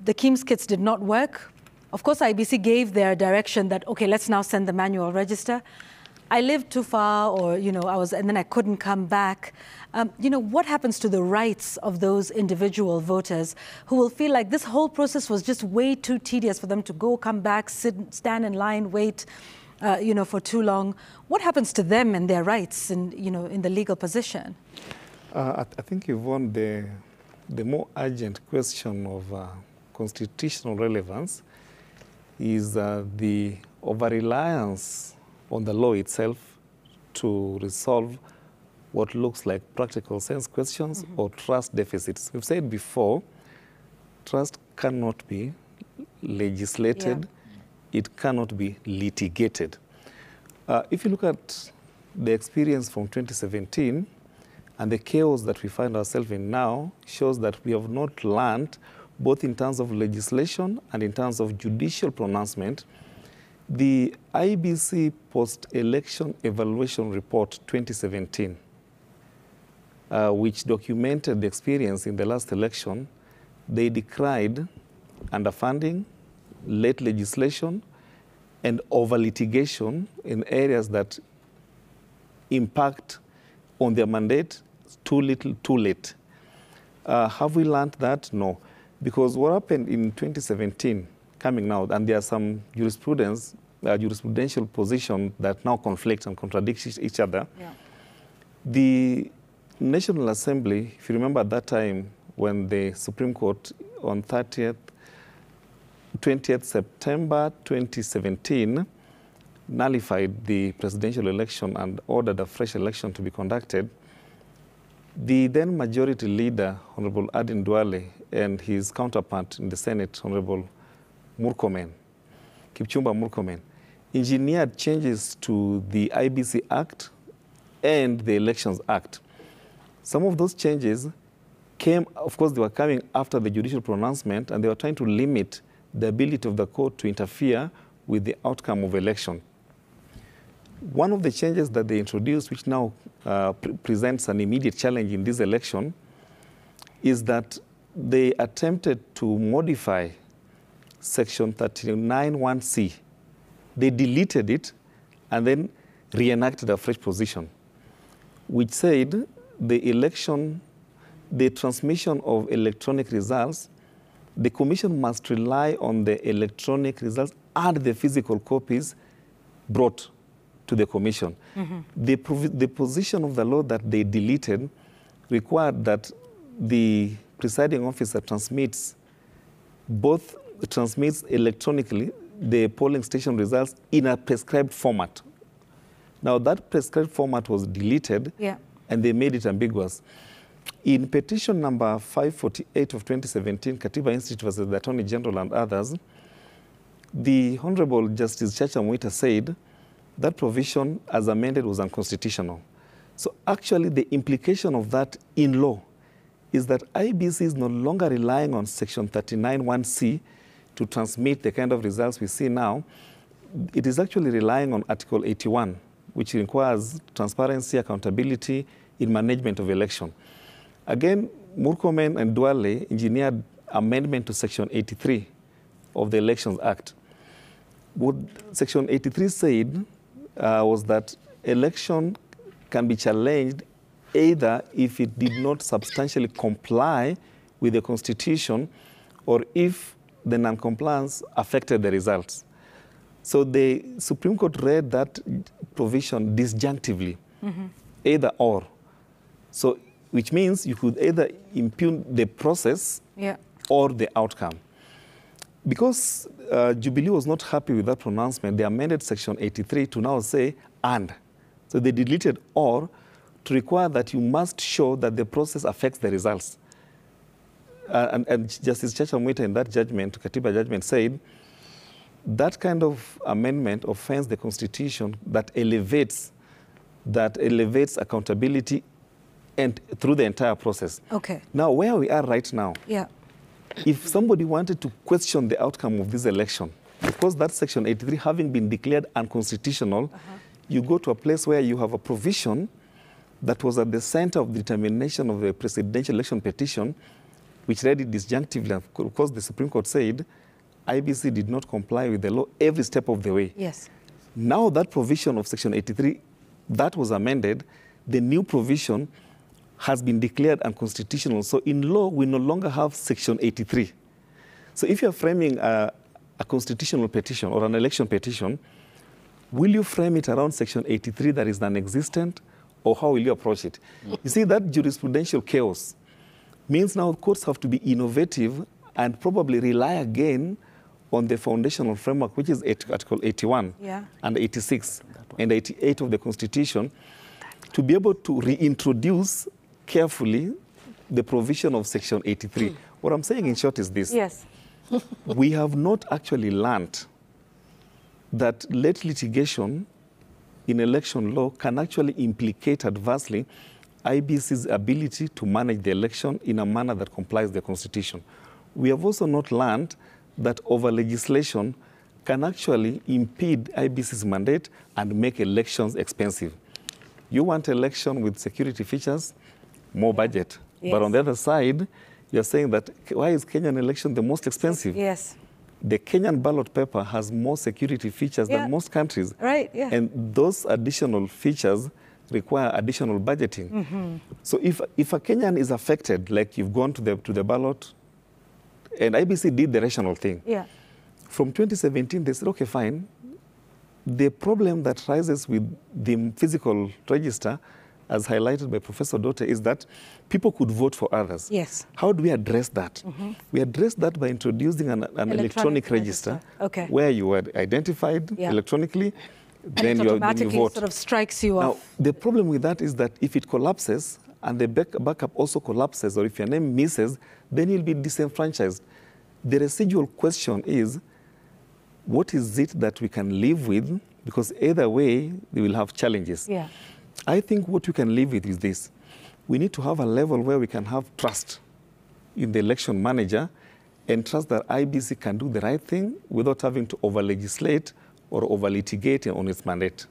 the KIEMS kits did not work. Of course, IEBC gave their direction that, okay, let's now send the manual register. I lived too far, or, and then I couldn't come back. What happens to the rights of those individual voters who will feel like this whole process was just way too tedious for them to go, come back, stand in line, wait, for too long? What happens to them and their rights in the legal position? I think, Yvonne, the more urgent question of constitutional relevance is the over-reliance on the law itself to resolve what looks like practical sense questions or trust deficits. We've said before, trust cannot be legislated, it cannot be litigated. If you look at the experience from 2017 and the chaos that we find ourselves in now, shows that we have not learned, both in terms of legislation and in terms of judicial pronouncement. The IEBC Post-Election Evaluation Report 2017, which documented the experience in the last election, they decried underfunding, late legislation, and over-litigation in areas that impact on their mandate too little, too late. Have we learned that? No. Because what happened in 2017, coming now, and there are some jurisprudential positions that now conflict and contradict each other. Yeah. The National Assembly, if you remember at that time when the Supreme Court on 20th September 2017 nullified the presidential election and ordered a fresh election to be conducted, the then majority leader, Honorable Aden Duale, and his counterpart in the Senate, Honorable Kipchumba Murkomen, engineered changes to the IEBC Act and the Elections Act. Some of those changes came, of course, they were coming after the judicial pronouncement, and they were trying to limit the ability of the court to interfere with the outcome of election. One of the changes that they introduced, which now presents an immediate challenge in this election, is that they attempted to modify Section 39(1)(c). They deleted it and then reenacted a fresh position, which said the transmission of electronic results, the Commission must rely on the electronic results and the physical copies brought to the Commission. The position of the law that they deleted required that the presiding officer transmits electronically the polling station results in a prescribed format. Now, that prescribed format was deleted, and they made it ambiguous. In petition number 548 of 2017, Katiba Institute versus the Attorney General and others, the Honorable Justice Chacha Mwita said that provision, as amended, was unconstitutional. So actually, the implication of that in law is that IEBC is no longer relying on Section 39(1)(c) to transmit the kind of results we see now. It is actually relying on Article 81, which requires transparency, accountability in management of election. Again, Murkomen and Duale engineered amendment to Section 83 of the Elections Act. What Section 83 said was that election can be challenged either if it did not substantially comply with the Constitution or if the non-compliance affected the results. So the Supreme Court read that provision disjunctively, either or. So, which means you could either impugn the process or the outcome. Because Jubilee was not happy with that pronouncement, they amended Section 83 to now say and. So they deleted or to require that you must show that the process affects the results. And Justice Chacha Mwita in that judgment, Katiba judgment, said that kind of amendment offends the Constitution that elevates accountability and through the entire process. Okay. Now, where we are right now, if somebody wanted to question the outcome of this election, because that Section 83 having been declared unconstitutional, you go to a place where you have a provision that was at the center of determination of the presidential election petition, which read it disjunctively. Of course, the Supreme Court said IEBC did not comply with the law every step of the way. Yes. Now that provision of Section 83, that was amended, the new provision has been declared unconstitutional. So in law, we no longer have Section 83. So if you're framing a constitutional petition or an election petition, will you frame it around Section 83 that is non-existent, or how will you approach it? You see, that jurisprudential chaos means now courts have to be innovative and probably rely again on the foundational framework, which is Article 81 and 86 and 88 of the Constitution, to be able to reintroduce carefully the provision of Section 83. What I'm saying in short is this. Yes. We have not actually learned that late litigation in election law can actually implicate adversely IEBC's ability to manage the election in a manner that complies with the Constitution. We have also not learned that over-legislation can actually impede IEBC's mandate and make elections expensive. You want election with security features, more budget. Yes. But on the other side, you're saying that why is Kenyan election the most expensive? Yes. The Kenyan ballot paper has more security features than most countries. Right, yeah. And those additional features require additional budgeting. So if a Kenyan is affected, like you've gone to the ballot, and IEBC did the rational thing. Yeah. From 2017, they said, okay, fine. The problem that rises with the physical register, as highlighted by Professor Dote, is that people could vote for others. Yes. How do we address that? We address that by introducing an electronic register where you are identified electronically, then you vote. Sort of strikes you now, off. the problem with that is that if it collapses and the backup also collapses, or if your name misses, then you'll be disenfranchised. The residual question is, what is it that we can live with? Because either way, we will have challenges. Yeah. I think what we can live with is this. We need to have a level where we can have trust in the election manager and trust that IEBC can do the right thing without having to over-legislate or over-litigate on its mandate.